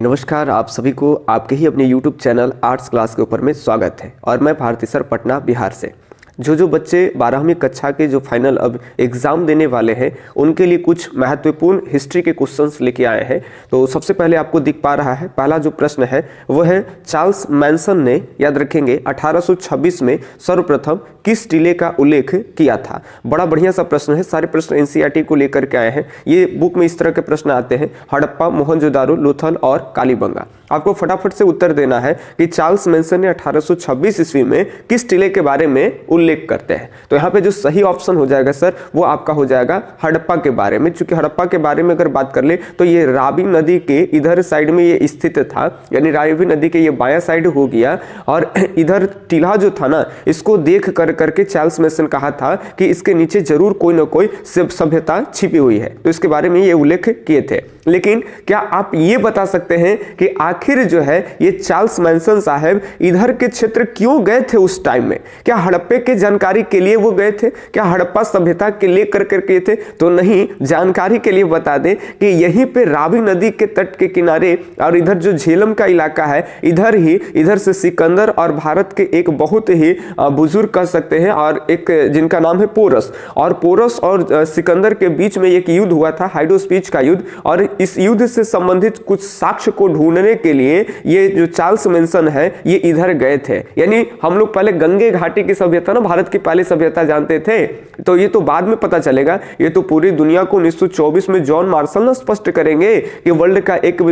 नमस्कार, आप सभी को आपके ही अपने YouTube चैनल आर्ट्स क्लास के ऊपर में स्वागत है। और मैं भारती सर पटना बिहार से। जो बच्चे 12वीं कक्षा के जो फाइनल अब एग्ज़ाम देने वाले हैं उनके लिए कुछ महत्वपूर्ण हिस्ट्री के क्वेश्चंस लेके आए हैं। तो सबसे पहले आपको दिख पा रहा है, पहला जो प्रश्न है वो है चार्ल्स मैनसन ने, याद रखेंगे, 1826 में सर्वप्रथम किस टीले का उल्लेख किया था। बड़ा बढ़िया सा प्रश्न है, सारे प्रश्न एनसीईआरटी को लेकर के आए हैं। ये बुक में इस तरह के प्रश्न आते हैं, हड़प्पा, मोहनजोदारो, लोथल और कालीबंगा। आपको फटाफट से उत्तर देना है कि चार्ल्स मैनसन ने 1826 ईस्वी में किस टीले के बारे में उल्लेख करते हैं। तो यहाँ पे जो सही ऑप्शन हो जाएगा सर वो आपका हो जाएगा हड़प्पा के बारे में। चूंकि हड़प्पा के बारे में अगर बात कर ले तो ये रावी नदी के इधर साइड में ये स्थित था, यानी रावी नदी के ये बाया साइड हो गया। और इधर टीला जो था ना, इसको देख करके चार्ल्स मैनसन कहा था कि इसके नीचे जरूर कोई ना कोई सभ्यता छिपी हुई है। तो इसके बारे में ये उल्लेख किए थे। लेकिन क्या आप ये बता सकते हैं कि आखिर जो है ये चार्ल्स मैनसन साहब इधर के क्षेत्र क्यों गए थे उस टाइम में? क्या हड़प्पे के जानकारी के लिए वो गए थे? क्या हड़प्पा सभ्यता के लिए करके गए थे? तो नहीं, जानकारी के लिए बता दें कि यहीं पे रावी नदी के तट के किनारे और इधर जो झेलम का इलाका है, इधर से सिकंदर और भारत के एक बहुत ही बुजुर्ग कह सकते हैं और एक जिनका नाम है पोरस, और पोरस और सिकंदर के बीच में एक युद्ध हुआ था, हाइडोस्पीच का युद्ध। और इस युद्ध से संबंधित कुछ साक्ष्य को ढूंढने के लिए ये जो चार्ल्स मैनसन है ये इधर गए थे। यानी हम लोग पहले गंगे घाटी की सभ्यता ना, भारत की पहली सभ्यता जानते थे, तो ये तो बाद में पता चलेगा। ये तो पूरी दुनिया को 1924 में जॉन मार्शल ना स्पष्ट करेंगे कि वर्ल्ड का एक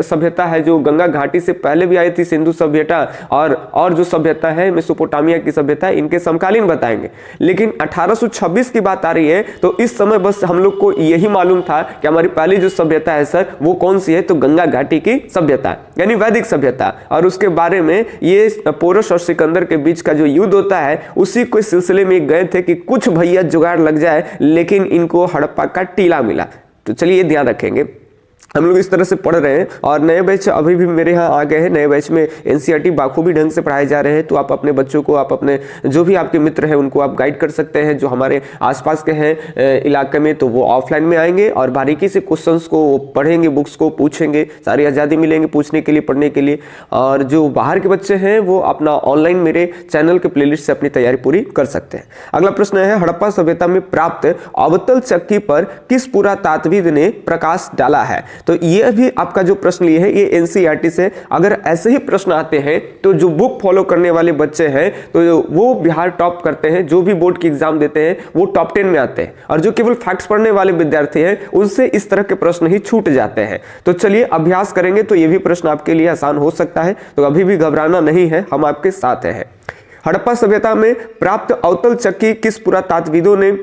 सभ्यता है जो गंगा घाटी से पहले भी आई थी, सिंधु सभ्यता, और जो सभ्यता है मेसोपोटामिया की सभ्यता, इनके समकालीन बताएंगे। लेकिन 1826 की बात आ रही है तो इस समय बस हम लोग को यही मालूम था कि हमारी पहली जो सभ्यता है सर वो कौन सी है, तो गंगा घाटी की सभ्यता, यानी वैदिक सभ्यता। और उसके बारे में ये पोरस और सिकंदर के बीच का जो युद्ध होता है उसी के सिलसिले में गए थे कि कुछ भैया जुगाड़ लग जाए, लेकिन इनको हड़प्पा का टीला मिला। तो चलिए ये ध्यान रखेंगे। हम लोग इस तरह से पढ़ रहे हैं और नए बैच अभी भी मेरे यहाँ आ गए हैं। नए बैच में एनसीईआरटी बाखूबी ढंग से पढ़ाए जा रहे हैं। तो आप अपने बच्चों को, आप अपने जो भी आपके मित्र हैं उनको आप गाइड कर सकते हैं। जो हमारे आसपास के हैं इलाके में, तो वो ऑफलाइन में आएंगे और बारीकी से क्वेश्चंस को पढ़ेंगे, बुक्स को पूछेंगे, सारी आज़ादी मिलेंगे पूछने के लिए, पढ़ने के लिए। और जो बाहर के बच्चे हैं वो अपना ऑनलाइन मेरे चैनल के प्लेलिस्ट से अपनी तैयारी पूरी कर सकते हैं। अगला प्रश्न है, हड़प्पा सभ्यता में प्राप्त अवतल चक्की पर किस पुरातात्विद ने प्रकाश डाला है? तो ये भी आपका जो प्रश्न लिए है ये एनसीईआरटी से। अगर ऐसे ही प्रश्न आते हैं तो जो बुक फॉलो करने वाले बच्चे हैं तो वो बिहार टॉप करते हैं, जो भी बोर्ड की एग्जाम देते हैं वो टॉप 10 में आते हैं। और जो केवल फैक्ट्स पढ़ने वाले विद्यार्थी हैं उनसे इस तरह के प्रश्न ही छूट जाते हैं। तो चलिए अभ्यास करेंगे तो ये भी प्रश्न आपके लिए आसान हो सकता है। तो अभी भी घबराना नहीं है, हम आपके साथ हैं। हड़प्पा सभ्यता में प्राप्त अवतल चक्की किस पुरातात्विदों ने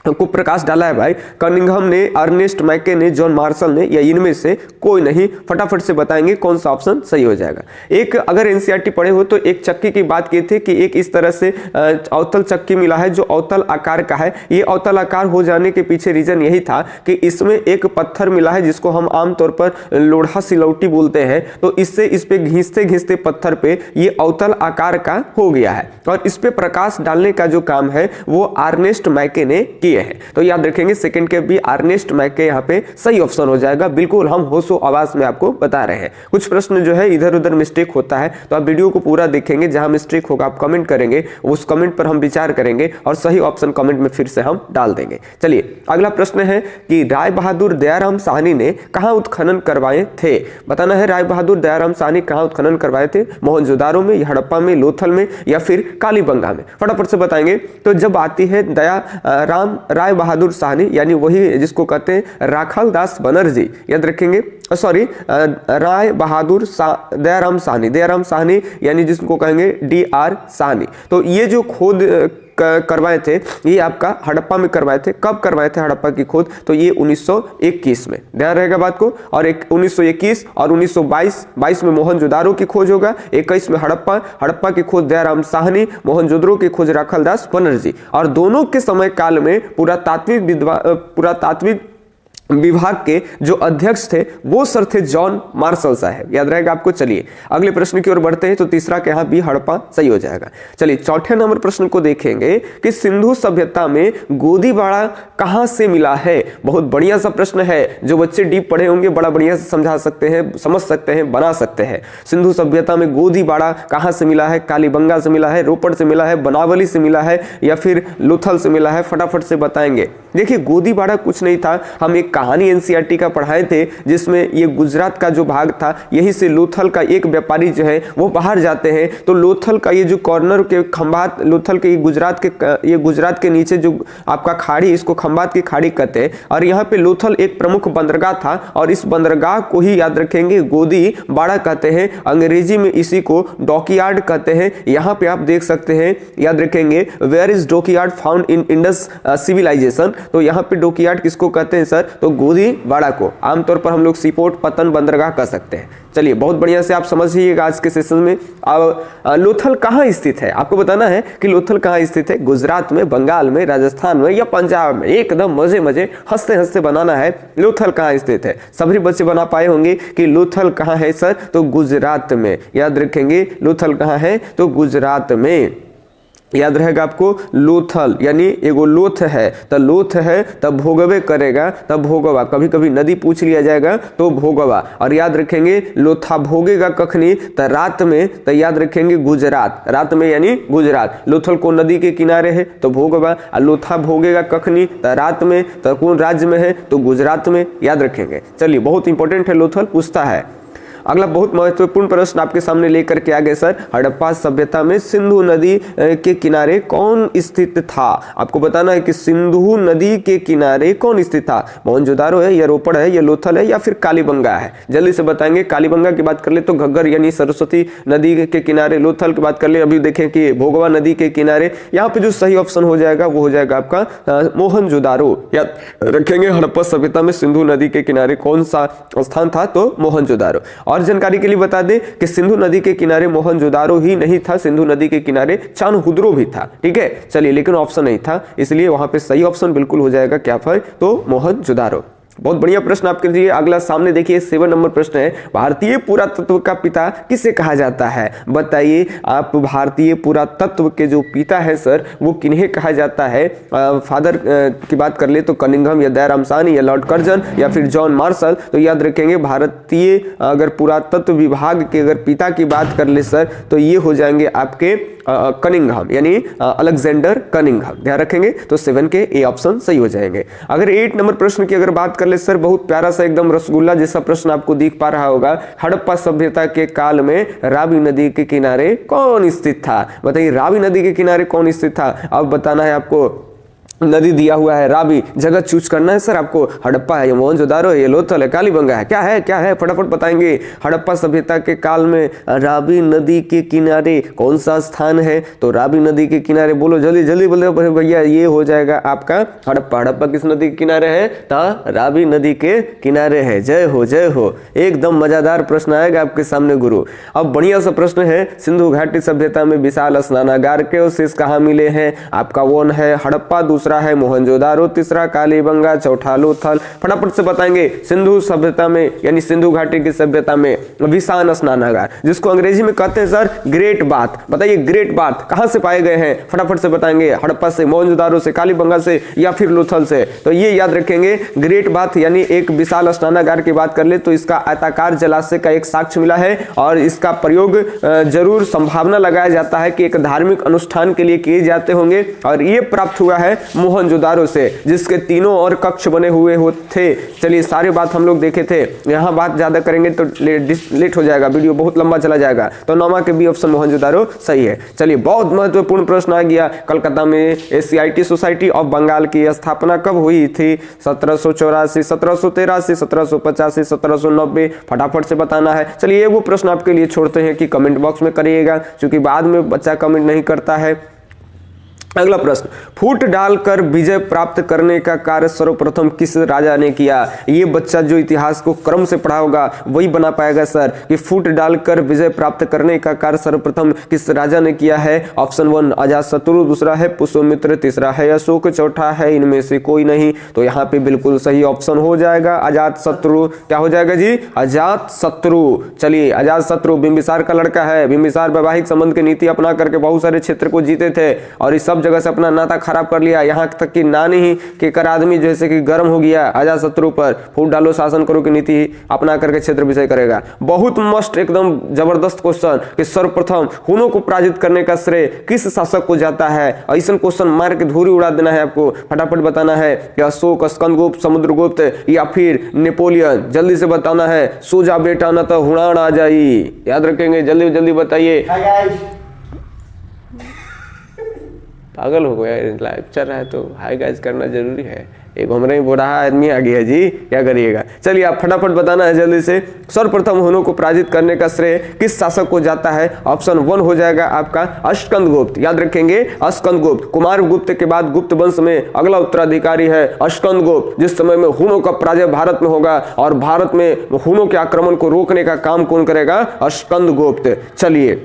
को प्रकाश डाला है भाई? कनिंघम ने, अर्नेस्ट मैके ने, जॉन मार्शल ने, या इनमें से कोई नहीं? फटाफट से बताएंगे कौन सा ऑप्शन सही हो जाएगा। एक अगर एनसीईआरटी पढ़े हो तो एक चक्की की बात की थी कि एक इस तरह से अवतल चक्की मिला है जो अवतल आकार का है। ये अवतल आकार हो जाने के पीछे रीजन यही था कि इसमें एक पत्थर मिला है जिसको हम आमतौर पर लोढ़ा सिलौटी बोलते हैं। तो इससे इस पे घिसते घिसते पत्थर पे ये अवतल आकार का हो गया है और इस पे प्रकाश डालने का जो काम है वो अर्नेस्ट मैके ने किया है। तो याद रखेंगे सेकंड के भी अर्नेस्ट मैके यहाँ पे सही ऑप्शन हो जाएगा। बिल्कुल हम होशो आवाज में आपको बता रहे हैं। कुछ प्रश्न जो है इधर उधर मिस्टेक होता है तो आप वीडियो को पूरा देखेंगे, जहां मिस्टेक होगा आप कमेंट करेंगे, उस कमेंट पर हम विचार करेंगे और सही ऑप्शन कमेंट में फिर से हम डाल देंगे। चलिए अगला प्रश्न है कि राय बहादुर दयाराम साहनी ने कहां उत्खनन करवाए थे? बताना है राय बहादुर दयाराम साहनी कहां उत्खनन करवाए थे? मोहनजोदारो में, हड़प्पा में, लोथल में, या फिर कालीबंगा में? फटाफट से बताएंगे। तो जब आती है राय बहादुर साहनी, यानी वही जिसको कहते हैं राखाल दास बनर्जी, याद रखेंगे, सॉरी राय बहादुर दयाराम साहनी यानी जिसको कहेंगे DR साहनी। तो ये जो खोद करवाए थे ये आपका हड़प्पा में करवाए थे। कब करवाए थे हड़प्पा की खोद? तो ये 1921 में, ध्यान रहेगा बात को। और 1921 और 1922 में मोहनजोदारो की खोज होगा। 21 में हड़प्पा की खोज दयाराम साहनी, मोहनजोदड़ो की खोज राखाल दास बनर्जी। और दोनों के समय काल में पुरातात्विक विभाग के जो अध्यक्ष थे वो सर थे जॉन मार्शल साहब, याद रहेगा आपको। चलिए अगले प्रश्न की ओर बढ़ते हैं, तो तीसरा के यहाँ बी हड़प्पा सही हो जाएगा। चलिए चौथे नंबर प्रश्न को देखेंगे कि सिंधु सभ्यता में गोदीबाड़ा कहाँ से मिला है। बहुत बढ़िया सा प्रश्न है, जो बच्चे डीप पढ़े होंगे बड़ा बढ़िया से समझा सकते हैं, समझ सकते हैं, बना सकते हैं। सिंधु सभ्यता में गोदीबाड़ा कहाँ से मिला है? कालीबंगा से मिला है, रोपड़ से मिला है, बनावली से मिला है, या फिर लोथल से मिला है? फटाफट से बताएंगे। देखिए गोदीबाड़ा कुछ नहीं था, हम एक कहानी एनसीईआरटी का पढ़ाए थे जिसमें ये गुजरात का जो भाग था, यही से लोथल का एक व्यापारी जो है वो बाहर जाते हैं, तो लोथल का ये जो कॉर्नर के खंभात, लोथल के ये गुजरात के नीचे जो आपका खाड़ी, इसको खंभात की खाड़ी कहते हैं। और यहाँ पे लोथल एक प्रमुख बंदरगाह था, और इस बंदरगाह को ही याद रखेंगे गोदीबाड़ा कहते हैं। अंग्रेजी में इसी को डॉकयार्ड कहते हैं। यहाँ पे आप देख सकते हैं, याद रखेंगे, where is dockyard found in Indus civilisation. तो यहाँ पे डॉकयार्ड किसको कहते हैं सर? तो गोदीबाड़ा को। आमतौर पर हम लोग सीपोर्ट, पतन, बंदरगाह कह सकते हैं। चलिए बहुत बढ़िया से आप समझिएगा आज के सेशन में। अब लोथल कहाँ स्थित है, आपको बताना है कि लोथल कहाँ स्थित है। गुजरात में, बंगाल में, राजस्थान में या पंजाब में? एकदम मजे मजे हंसते हंसते बनाना है। लोथल कहाँ स्थित है? सभी बच्चे बना पाए होंगे कि लोथल कहाँ है सर? तो गुजरात में। याद रखेंगे लोथल कहाँ है? तो गुजरात में। याद रहेगा आपको, लोथल यानी एगो लोथ है, तो लोथ है तब भोगवे करेगा, तब भोगवा। कभी कभी नदी पूछ लिया जाएगा तो भोगवा। और याद रखेंगे लोथा भोगेगा कखनी? तो रात में। तो याद रखेंगे गुजरात, रात में यानी गुजरात। लोथल को नदी के किनारे है तो भोगवा, और लोथा भोगेगा कखनी? तो रात में। तो कौन राज्य में है? तो गुजरात में। याद रखेंगे। चलिए बहुत इंपॉर्टेंट है, लोथल पूछता है। अगला बहुत महत्वपूर्ण प्रश्न आपके सामने लेकर के आ गए सर। हड़प्पा सभ्यता में सिंधु नदी के किनारे कौन स्थित था? आपको बताना है कि सिंधु नदी के किनारे कौन स्थित था। मोहनजोदारो है, या रोपड़ है, या लोथल है, या फिर कालीबंगा है? जल्दी से बताएंगे। कालीबंगा की बात कर ले तो घग्गर यानी सरस्वती नदी के किनारे। लोथल की बात कर ले, अभी देखें कि भोगवा नदी के किनारे। यहाँ पे जो सही ऑप्शन हो जाएगा वो हो जाएगा आपका मोहनजोदारो। याद रखेंगे हड़प्पा सभ्यता में सिंधु नदी के किनारे कौन सा स्थान था? तो मोहनजोदारो। और जानकारी के लिए बता दें कि सिंधु नदी के किनारे मोहनजोदारो ही नहीं था, सिंधु नदी के किनारे चान्होदरो भी था। ठीक है, चलिए, लेकिन ऑप्शन नहीं था, इसलिए वहां पे सही ऑप्शन बिल्कुल हो जाएगा क्या है? तो मोहनजोदारो। बहुत बढ़िया प्रश्न आपके लिए। अगला सामने देखिए 7 नंबर प्रश्न है, भारतीय पुरातत्व का पिता किसे कहा जाता है? बताइए आप, भारतीय पुरातत्व के जो पिता है सर वो किन्हें कहा जाता है? फादर की बात कर ले तो कनिंघम, या दयाराम साहनी, या लॉर्ड कर्जन, या फिर जॉन मार्शल? तो याद रखेंगे भारतीय अगर पुरातत्व विभाग के अगर पिता की बात कर ले सर तो ये हो जाएंगे आपके कनिंघम, यानी अलेक्जेंडर कनिंघम। ध्यान रखेंगे। तो 7 के ए ऑप्शन सही हो जाएंगे। अगर 8 नंबर प्रश्न की अगर बात कर ले सर, बहुत प्यारा सा एकदम रसगुल्ला जैसा प्रश्न आपको दिख पा रहा होगा। हड़प्पा सभ्यता के काल में रावी नदी के किनारे कौन स्थित था? बताइए रावी नदी के किनारे कौन स्थित था? अब बताना है आपको। नदी दिया हुआ है रावी, जगह चूज करना है सर आपको। हड़प्पा है, ये मोहनजोदारो है, ये लोथल है, कालीबंगा है? क्या है, क्या है? फटाफट बताएंगे। हड़प्पा सभ्यता के काल में रावी नदी के किनारे कौन सा स्थान है? तो रावी नदी के किनारे बोलो, जल्दी जल्दी बोलो भैया। ये हो जाएगा आपका हड़प्पा। हड़प्पा किस नदी के किनारे है? तो रावी नदी के किनारे है। जय हो, जय हो। एकदम मजादार प्रश्न आएगा आपके सामने गुरु। अब बढ़िया सा प्रश्न है, सिंधु घाटी सभ्यता में विशाल स्नानागार के अवशेष कहाँ मिले हैं? आपका 1 है हड़प्पा, दूसरा है मोहनजोदारो, तीसरा कालीबंगा, चौथा लोथल। फटाफट से बताएंगे। सिंधु सभ्यता में यानी सिंधु घाटी की सभ्यता में विशाल स्नानागार, जिसको अंग्रेजी में कहते हैं सर ग्रेट बाथ। बताइए ग्रेट बाथ कहां से पाए गए हैं? फटाफट से बताएंगे। हड़प्पा से, मोहनजोदारो से, कालीबंगा से, या फिर लोथल से? तो ये याद रखेंगे, ग्रेट बाथ यानी एक विशाल स्नानागार की बात कर ले तो इसका आयताकार जलाशय का एक साक्ष्य मिला है, और इसका प्रयोग जरूर संभावना लगाया जाता है कि एक धार्मिक अनुष्ठान के लिए किए जाते होंगे। और ये प्राप्त हुआ है मोहनजोदारो से, जिसके तीनों और कक्ष बने हुए थे। चलिए सारे बात हम लोग देखे थे, यहाँ बात ज्यादा करेंगे तो लेट हो जाएगा, वीडियो बहुत लंबा चला जाएगा। तो 9 के बी ऑप्शन मोहनजोदारो सही है। चलिए बहुत महत्वपूर्ण प्रश्न आ गया। कलकत्ता में एशियाटिक सोसाइटी ऑफ बंगाल की स्थापना कब हुई थी? 1784, 1783, 1785, 1790? फटाफट से बताना है। चलिए वो प्रश्न आपके लिए छोड़ते हैं कि कमेंट बॉक्स में करिएगा, क्योंकि बाद में बच्चा कमेंट नहीं करता है। अगला प्रश्न, फूट डालकर विजय प्राप्त करने का कार्य सर्वप्रथम किस राजा ने किया? ये बच्चा जो इतिहास को क्रम से पढ़ा होगा वही बना पाएगा सर कि फूट डालकर विजय प्राप्त करने का कार्य सर्वप्रथम किस राजा ने किया है? ऑप्शन 1 अजातशत्रु, दूसरा है पुष्यमित्र, तीसरा है अशोक, चौथा है इनमें से कोई नहीं। तो यहाँ पे बिल्कुल सही ऑप्शन हो जाएगा अजातशत्रु। क्या हो जाएगा जी? अजातशत्रु। चलिए, अजातशत्रु बिंबिसार का लड़का है। बिंबिसार वैवाहिक संबंध की नीति अपना करके बहुत सारे क्षेत्र को जीते थे और इस सब जगह से अपना नाता खराब कर लिया, यहाँ तक कि नानी ही के कर आदमी जैसे कि गर्म हो गया अजातशत्रु पर। फूट डालो शासन करो की नीति अपना करके क्षेत्र विषय करेगा। बहुत मस्त एकदम जबरदस्त क्वेश्चन कि सर्वप्रथम हुनों को पराजित करने का श्रेय किस शासक को जाता है? ऐसा क्वेश्चन मार के धूरी उड़ा देना है आपको, फटाफट बताना है कि अशोक, स्कंदगुप्त, समुद्रगुप्त या फिर नेपोलियन। जल्दी से बताना है, सो जा बेटा न तो हुड़ान आ जाई। याद रखेंगे, जल्दी जल्दी बताइए। पागल हो गया, लाइव चल रहा है तो हाय गाइस करना जरूरी है। एक घूम रहे बुढ़ा आदमी आ गया जी, क्या करिएगा? चलिए आप फटाफट बताना है जल्दी से। सर्वप्रथम हुनों को पराजित करने का श्रेय किस शासक को जाता है? ऑप्शन 1 हो जाएगा आपका स्कंदगुप्त। याद रखेंगे, स्कंदगुप्त। कुमारगुप्त के बाद गुप्त वंश में अगला उत्तराधिकारी है स्कंदगुप्त। जिस समय में हुनों का पराजय भारत में होगा और भारत में हुनों के आक्रमण को रोकने का काम कौन करेगा? स्कंदगुप्त। चलिए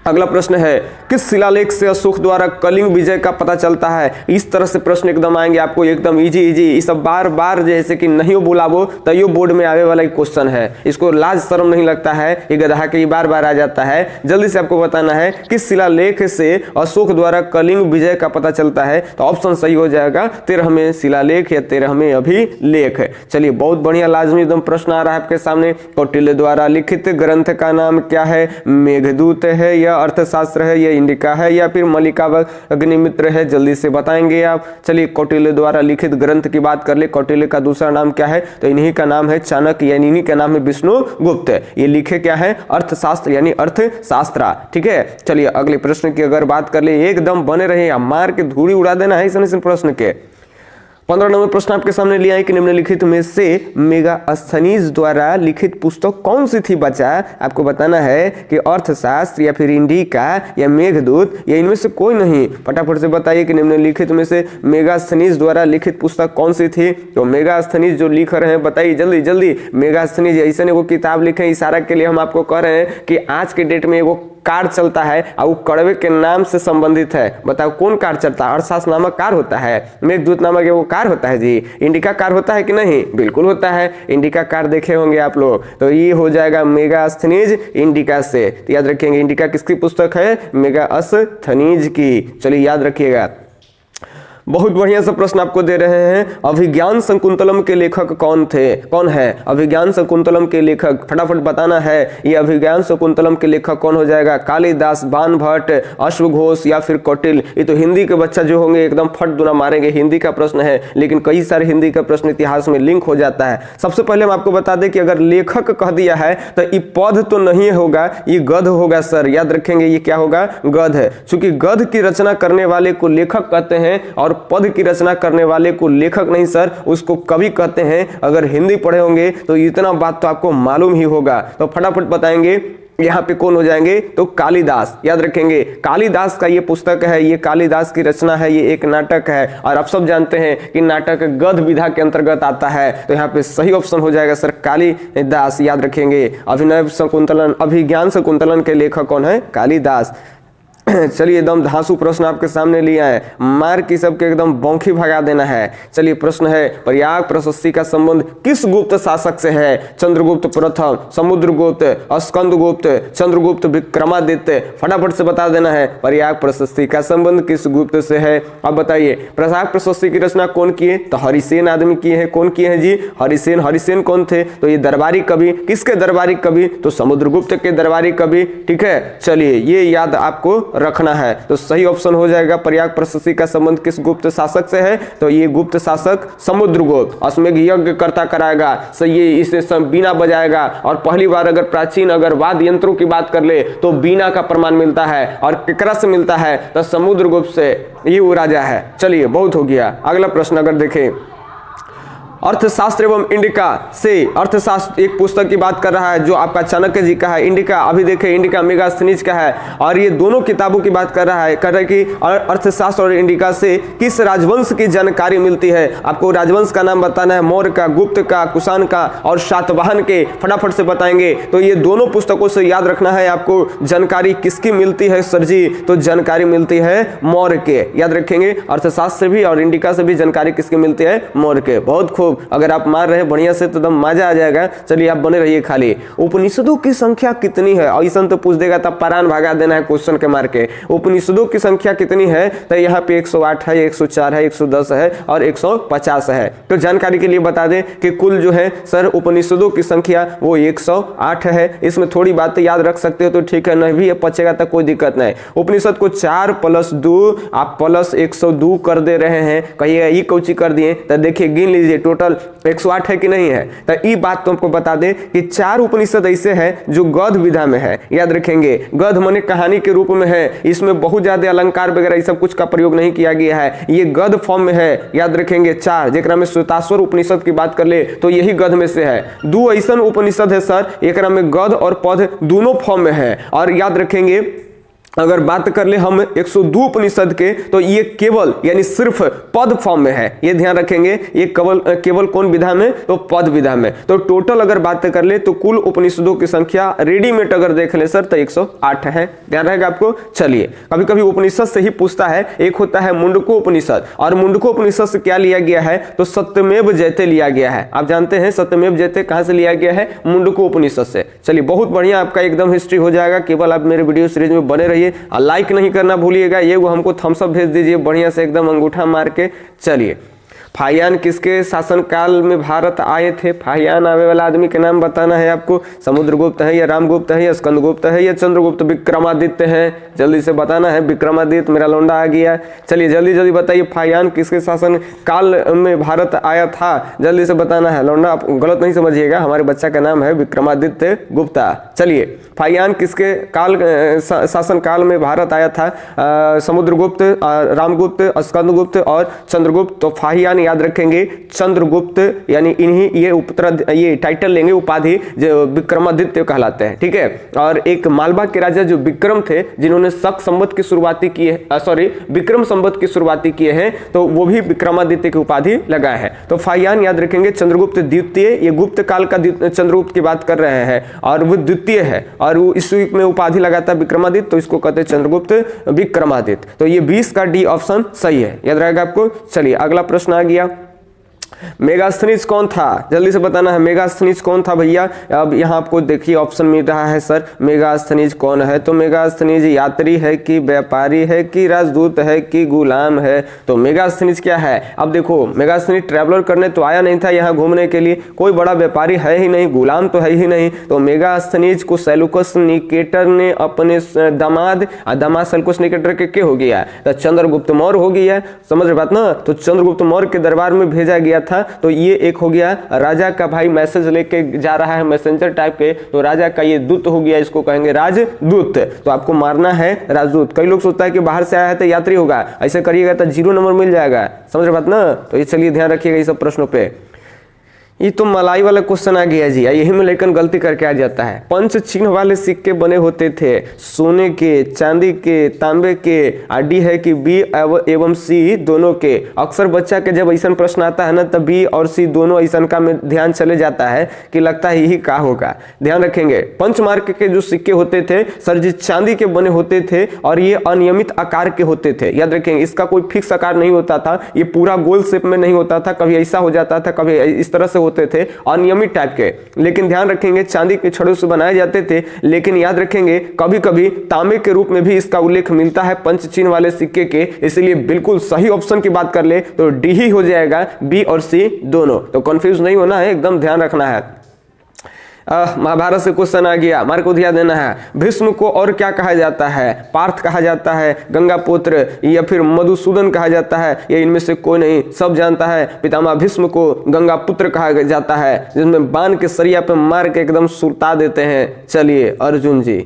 अगला प्रश्न है, किस शिलालेख से अशोक द्वारा कलिंग विजय का पता चलता है? इस तरह से प्रश्न एकदम आएंगे आपको, एकदम इजी इजी। ये सब बार बार जैसे कि नहीं बोलाबो तैयो बोर्ड में आवे वाला एक क्वेश्चन है। इसको लाज शर्म नहीं लगता है, ये गधा के बार बार आ जाता है। जल्दी से आपको बताना है किस शिलालेख से अशोक द्वारा कलिंग विजय का पता चलता है? तो ऑप्शन सही हो जाएगा 13वें शिलालेख या 13वें अभिलेख। चलिए बहुत बढ़िया, लाजमी एकदम प्रश्न आ रहा है आपके सामने। कौटिल्य द्वारा लिखित ग्रंथ का नाम क्या है? मेघदूत है या अर्थशास्त्र है या इंडिका है या फिर मल्लिका व अग्निमित्र है? जल्दी से बताएंगे आप। चलिए कौटिल्य द्वारा लिखित ग्रंथ की बात कर ले। कौटिल्य का दूसरा नाम क्या है? तो इन्हीं का नाम है चाणक्य, यानी इन्हीं का नाम है विष्णुगुप्त। ये लिखे क्या है? अर्थशास्त्र यानी अर्थशास्त्र। ठीक है, चलिए अगले प्रश्न की अगर बात कर ले, एकदम बने रहे, मार के धूड़ी उड़ा देना है इस प्रश्न के। 15 नंबर प्रश्न आपके सामने लिया है कि निम्नलिखित में से मेगास्थनीज द्वारा लिखित पुस्तक कौन सी थी? बच्चा आपको बताना है कि अर्थशास्त्र या फिर इंडिका या मेघदूत या इनमें से कोई नहीं। फटाफट से बताइए कि निम्नलिखित में से मेगास्थनीज द्वारा लिखित पुस्तक कौन सी थी? तो मेगास्थनीज जो लिख रहे हैं बताइए जल्दी जल्दी। मेगास्थनीज ऐसे वो किताब लिखे, इशारा के लिए हम आपको कह रहे हैं कि आज के डेट में वो कार चलता है और वो कड़वे के नाम से संबंधित है। बताओ कौन कार चलता है? अर्थशास्त्र नामक कार होता है, मेघदूत नामक वो कार होता है जी। इंडिका कार होता है कि नहीं? बिल्कुल होता है, इंडिका कार देखे होंगे आप लोग। तो ये हो जाएगा मेगास्थनीज इंडिका से। तो याद रखिएगा इंडिका किसकी पुस्तक है? मेगास्थनीज की। चलिए याद रखिएगा। बहुत बढ़िया सा प्रश्न आपको दे रहे हैं, अभिज्ञान शकुंतलम के लेखक कौन थे? कौन है अभिज्ञान शकुंतलम के लेखक? फटाफट बताना है, ये अभिज्ञान शकुंतलम के लेखक कौन हो जाएगा? कालिदास, बाणभट्ट, अश्वघोष या फिर कौटिल्य? ये तो हिंदी के बच्चा जो होंगे एकदम फट दुना मारेंगे, हिंदी का प्रश्न है, लेकिन कई सारे हिंदी का प्रश्न इतिहास में लिंक हो जाता है। सबसे पहले हम आपको बता दें कि अगर लेखक कह दिया है तो ये पद तो नहीं होगा, ये गद्य होगा सर। याद रखेंगे ये क्या होगा? गद्य है। चूंकि गद्य की रचना करने वाले को लेखक कहते हैं और पद की रचना करने वाले को लेखक नहीं सर, उसको कवि कहते हैं। अगर हिंदी पढ़े होंगे तो इतना बात तो आपको मालूम ही होगा। तो फटाफट बताएंगे यहाँ पे कौन हो जाएंगे? तो कालिदास। याद रखेंगे कालिदास का ये पुस्तक है, ये कालिदास की रचना है, ये एक नाटक है और आप सब जानते हैं कि नाटक गद्य विधा के अंतर्गत आता है। तो यहाँ पे सही ऑप्शन हो जाएगा सर कालिदास। याद रखेंगे अभिनव शकुंतलन, अभिज्ञान शकुंतलन के लेखक कौन है? कालिदास। चलिए एकदम धांसू प्रश्न आपके सामने लिया है, मार की सबके एकदम बौखी भगा देना है। चलिए प्रश्न है, प्रयाग प्रशस्ति का संबंध किस गुप्त शासक से है? चंद्रगुप्त प्रथम, समुद्रगुप्त, स्कंदगुप्त, चंद्रगुप्त विक्रमादित्य? फटाफट से बता देना है प्रयाग प्रशस्ति का संबंध किस गुप्त से है। अब बताइए प्रयाग प्रशस्ति की रचना कौन किए? तो हरिसेन आदमी किए हैं। कौन किए हैं जी? हरिसेन। हरिसेन कौन थे? तो ये दरबारी कवि। किसके दरबारी कवि? तो समुद्रगुप्त के दरबारी कवि। ठीक है, चलिए ये याद आपको रखना है। तो सही ऑप्शन हो जाएगा प्रयाग प्रशस्ति का संबंध किस गुप्त शासक से है? तो ये गुप्त शासक समुद्रगुप्त। अश्वमेध यज्ञ करता कराएगा, सही ये इसे बीना बजाएगा और पहली बार अगर प्राचीन अगर वाद्य यंत्रों की बात कर ले तो बीना का प्रमाण मिलता है और केकरा से मिलता है? तो समुद्रगुप्त से। ये वो राजा है। चलिए बहुत हो गया। अगला प्रश्न अगर देखें, अर्थशास्त्र एवं इंडिका से, अर्थशास्त्र एक पुस्तक की बात कर रहा है जो आपका चाणक्य जी का है। इंडिका अभी देखे, इंडिका मेगास्थनीज का है, और ये दोनों किताबों की बात कर रहा है कि अर्थशास्त्र और इंडिका से किस राजवंश की जानकारी मिलती है। आपको राजवंश का नाम बताना है, मौर्य का, गुप्त का, कुषाण का और सातवाहन के, फटाफट से बताएंगे। तो ये दोनों पुस्तकों से याद रखना है आपको जानकारी किसकी मिलती है सर जी, तो जानकारी मिलती है मौर्य के। याद रखेंगे, अर्थशास्त्र से भी और इंडिका से भी जानकारी किसकी मिलती है, मौर्य के। बहुत खूब, अगर आप मार रहे बढ़िया से तो एकदम मजा आ जाएगा। चलिए आप बने रहिए खाली। उपनिषदों की संख्या कितनी है, ऐसा तो पूछ देगा तब परान भागा देना है क्वेश्चन के मार के। उपनिषदों की संख्या कितनी है, तो यहाँ पे 108 है, 104 है, 110 है और 150 है। तो जानकारी के लिए बता दें कि कुल जो है सर उपनिषदों की संख्या वो 108 है। इसमें थोड़ी बातें याद रख सकते हो तो ठीक है, नहीं भी बचेगा तो कोई दिक्कत नहीं। उपनिषद को 4 + 2 आप प्लस 102 कर दे रहे हैं, कहिएगा ये कौची कर दिए, तो देखिए गिन लीजिए टोटल 108 है कि नहीं है। तो ये बात तो आपको बता दें कि 4 उपनिषद ऐसे हैं जो गद्य विधा में है। याद रखेंगे, गद्य माने कहानी के रूप में है, इसमें बहुत ज्यादा अलंकार वगैरह सब कुछ का प्रयोग नहीं किया गया है, ये गद्य फॉर्म में है। याद रखेंगे 4, जेकरा में श्वेताश्वर उपनिषद की बात कर ले तो यही गद्य में से है। 2 ऐसा उपनिषद है सर एकरा में गद्य और पद्य दोनों फॉर्म में है। और याद रखेंगे अगर बात कर ले हम 102 उपनिषद के तो ये केवल यानी सिर्फ पद फॉर्म में है। ये ध्यान रखेंगे, ये केवल कौन विधा में, तो पद विधा में। तो टोटल अगर बात कर ले तो कुल उपनिषदों की संख्या रेडीमेड अगर देख ले सर तो 108 है। ध्यान रहेगा आपको। चलिए, कभी कभी उपनिषद से ही पूछता है। एक होता है मुंडको उपनिषद, और मुंडको उपनिषद से क्या लिया गया है, तो सत्यमेव जयते लिया गया है। आप जानते हैं सत्यमेव जयते कहां से लिया गया है, मुंडको उपनिषद से। चलिए, बहुत बढ़िया, आपका एकदम हिस्ट्री हो जाएगा। केवल आप मेरे वीडियो सीरीज में बने रहिए, लाइक नहीं करना भूलिएगा, ये वो हमको थम्स अप भेज दीजिए बढ़िया से एकदम अंगूठा मार के। चलिए, फाहियान किसके शासनकाल में भारत आए थे, फाहियान आवे वाला आदमी के नाम बताना है आपको। समुद्रगुप्त है या रामगुप्त है या स्कंदगुप्त है या चंद्रगुप्त, विक्रमादित्य है, जल्दी से बताना है। विक्रमादित्य, मेरा लौंडा आ गया। चलिए जल्दी जल्दी बताइए, फाहियान किसके शासन काल में भारत आया था, जल्दी से बताना है। लौंडा आप गलत नहीं समझिएगा, हमारे बच्चा का नाम है विक्रमादित्य गुप्ता। चलिए, फाहियान किसके काल शासन काल में भारत आया था, समुद्रगुप्त, रामगुप्त, स्कंदगुप्त और चंद्रगुप्त। तो फाहियान याद रखेंगे चंद्रगुप्त, यानी इन्हीं ये टाइटल लेंगे, उपाधि जो विक्रमादित्य कहलाते हैं। ठीक है, और एक मालवा के राजा जो विक्रम थे, जिन्होंने शक संवत की शुरुआती की है, सॉरी विक्रम संवत की शुरुआती किए हैं, तो वो भी विक्रमादित्य की उपाधि लगाए हैं। तो फाहियान याद रखेंगे चंद्रगुप्त द्वितीय, ये गुप्त काल का चंद्रगुप्त की बात कर रहे हैं, और वो द्वितीय है और वो इस में उपाधि लगाता है विक्रमादित्य, तो इसको कहते हैं चंद्रगुप्त विक्रमादित्य। तो ये 20 का डी ऑप्शन सही है, याद रहेगा आपको। चलिए, अगला प्रश्न आ गया, मेगास्थनीज कौन था, जल्दी से बताना है। मेगास्थनीज कौन था भैया, अब यहाँ आपको देखिए ऑप्शन मिल रहा है सर, मेगास्थनीज कौन है। तो मेगास्थनीज यात्री है कि व्यापारी है कि राजदूत है कि गुलाम है, तो मेगास्थनीज क्या है। अब देखो, मेगास्थनीज ट्रैवलर करने तो आया नहीं था यहाँ घूमने के लिए, कोई बड़ा व्यापारी है ही नहीं, गुलाम तो है ही नहीं। तो मेगास्थनीज को सेल्यूकस निकेटर ने अपने दामाद सेल्यूकस निकेटर के हो गया, तो चंद्रगुप्त मौर्य हो गया। समझ रहे बात ना। तो चंद्रगुप्त मौर्य के दरबार में भेजा गया था, तो ये एक हो गया राजा का भाई मैसेज लेके जा रहा है, मैसेंजर टाइप के, तो राजा का ये दूत हो गया, इसको कहेंगे राजदूत। तो आपको मारना है राजदूत। कई लोग सोचता है कि बाहर से आया है तो यात्री होगा, ऐसे करिएगा तो 0 नंबर मिल जाएगा। समझ रहे बात ना। तो ये चलिए ध्यान रखिएगा इस सब प्रश्नों पे। ये तो मलाई वाला क्वेश्चन आ गया जी, यही में लेकिन गलती करके आ जाता है। पंच चिन्ह वाले सिक्के बने होते थे, सोने के, चांदी के, तांबे के, डी है कि बी एवं सी दोनों के। अक्सर बच्चा के जब ऐसा प्रश्न आता है ना, तब बी और सी दोनों ऐसा का में ध्यान चले जाता है कि लगता है यही का होगा। ध्यान रखेंगे, पंचमार्क के जो सिक्के होते थे सर जी चांदी के बने होते थे, और ये अनियमित आकार के होते थे। याद रखेंगे, इसका कोई फिक्स आकार नहीं होता था, ये पूरा गोल शेप में नहीं होता था, कभी ऐसा हो जाता था, कभी इस तरह से होते थे, अनियमित टाइप के। लेकिन ध्यान रखेंगे चांदी के छड़ों से बनाए जाते थे, लेकिन याद रखेंगे कभी कभी तांबे के रूप में भी इसका उल्लेख मिलता है पंच चिन्ह वाले सिक्के के। इसलिए बिल्कुल सही ऑप्शन की बात कर ले तो डी ही हो जाएगा, बी और सी दोनों। तो कंफ्यूज नहीं होना है, एकदम ध्यान रखना है। महाभारत से क्वेश्चन आ गया, मार्क को ध्यान देना है। भीष्म को और क्या कहा जाता है, पार्थ कहा जाता है, गंगा पुत्र या फिर मधुसूदन कहा जाता है, या इनमें से कोई नहीं, सब जानता है। पितामह भीष्म को गंगा पुत्र कहा जाता है, जिसमें बाण के सरिया पे मार के एकदम सुलता देते हैं। चलिए अर्जुन जी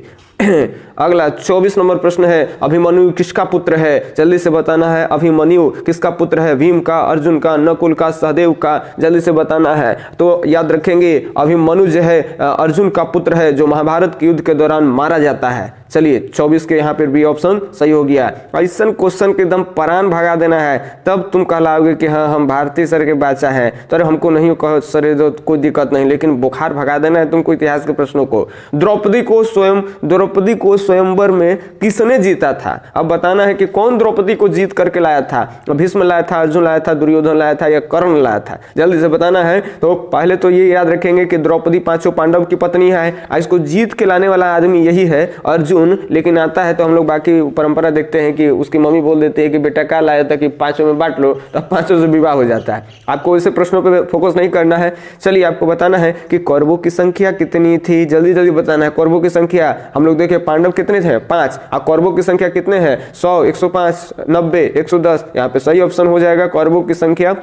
अगला 24 नंबर प्रश्न है, अभिमन्यु किसका पुत्र है? जल्दी से बताना है, अभिमन्यु किसका पुत्र है? भीम का, अर्जुन का, नकुल का, सहदेव का? जल्दी से बताना है। तो याद रखेंगे अभिमन्यु जो है अर्जुन का पुत्र है, जो महाभारत के युद्ध के दौरान मारा जाता है। चलिए 24 के यहाँ पर बी ऑप्शन सही हो गया। ऐसा क्वेश्चन के एकदम प्राण भगा देना है, तब तुम कहलाओगे कि हाँ हम भारती सर के बच्चा हैं। तो अरे हमको नहीं कहो सर, तो कोई दिक्कत नहीं, लेकिन बुखार भगा देना है तुमको इतिहास के प्रश्नों को। द्रौपदी को स्वयंवर में किसने जीता था? अब बताना है कि कौन द्रौपदी को जीत करके लाया था। भीष्म लाया था, अर्जुन लाया था, दुर्योधन लाया था या कर्ण लाया था? जल्दी से बताना है। तो पहले तो ये याद रखेंगे कि द्रौपदी पांचों पांडव की पत्नी है, इसको जीत के लाने वाला आदमी यही है अर्जुन। लेकिन आता है तो हम लोग बाकी परंपरा देखते हैं कि उसकी मम्मी बोल देती है कि बेटा क्या लाया था, कि पांचों में बांट लो, तो पांचों से विवाह हो जाता है। आपको ऐसे प्रश्नों पे फोकस नहीं करना है। चलिए आपको बताना है कि कौरवों की संख्या कितनी थी? जल्दी जल्दी बताना है। कौरवों की संख्या हम लोग देखिए, पांडव कितने थे? 5। और कौरवों की संख्या कितने हैं? 100, 105, 90, 110। यहाँ पे सही ऑप्शन हो जाएगा, कौरवों की संख्या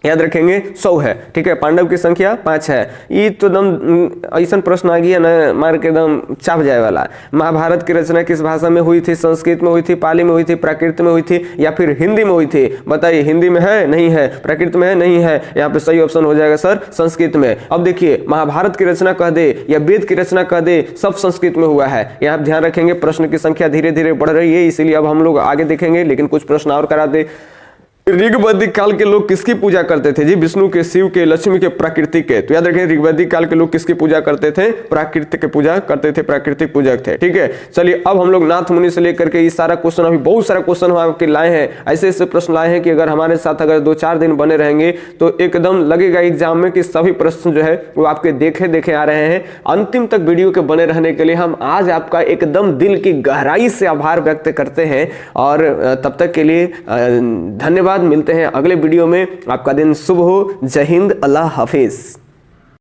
याद रखेंगे 100 है। ठीक है, पांडव की संख्या 5 है। ये तो एकदम ऐसा प्रश्न आ गया ना, मार के एकदम चाप जाए वाला। महाभारत की रचना किस भाषा में हुई थी? संस्कृत में हुई थी, पाली में हुई थी, प्राकृत में हुई थी या फिर हिंदी में हुई थी? बताइए, हिंदी में है? नहीं है। प्राकृत में है? नहीं है। यहाँ पे सही ऑप्शन हो जाएगा सर संस्कृत में। अब देखिए, महाभारत की रचना कह दे या वेद की रचना कह दे, सब संस्कृत में हुआ है। यहाँ ध्यान रखेंगे, प्रश्न की संख्या धीरे धीरे बढ़ रही है, इसीलिए अब हम लोग आगे देखेंगे, लेकिन कुछ प्रश्न और करा दे। ऋग्वैदिक काल के लोग किसकी पूजा करते थे? जी, विष्णु के, शिव के, लक्ष्मी के, प्रकृति के। तो याद रखें, ऋग्वैदिक काल के लोग किसकी पूजा करते थे? प्रकृति की पूजा करते थे, प्राकृतिक पूजक थे। ठीक है, चलिए अब हम लोग नाथ मुनि से लेकर के ये सारा क्वेश्चन, अभी बहुत सारा क्वेश्चन हम आपके लाए हैं, ऐसे ऐसे प्रश्न लाए हैं कि अगर हमारे साथ अगर 2-4 दिन बने रहेंगे तो एकदम लगेगा एग्जाम में कि सभी प्रश्न जो है वो आपके देखे आ रहे हैं। अंतिम तक वीडियो के बने रहने के लिए हम आज आपका एकदम दिल की गहराई से आभार व्यक्त करते हैं। और तब तक के लिए धन्यवाद। मिलते हैं अगले वीडियो में। आपका दिन शुभ हो। जय हिंद, अल्लाह हाफिज।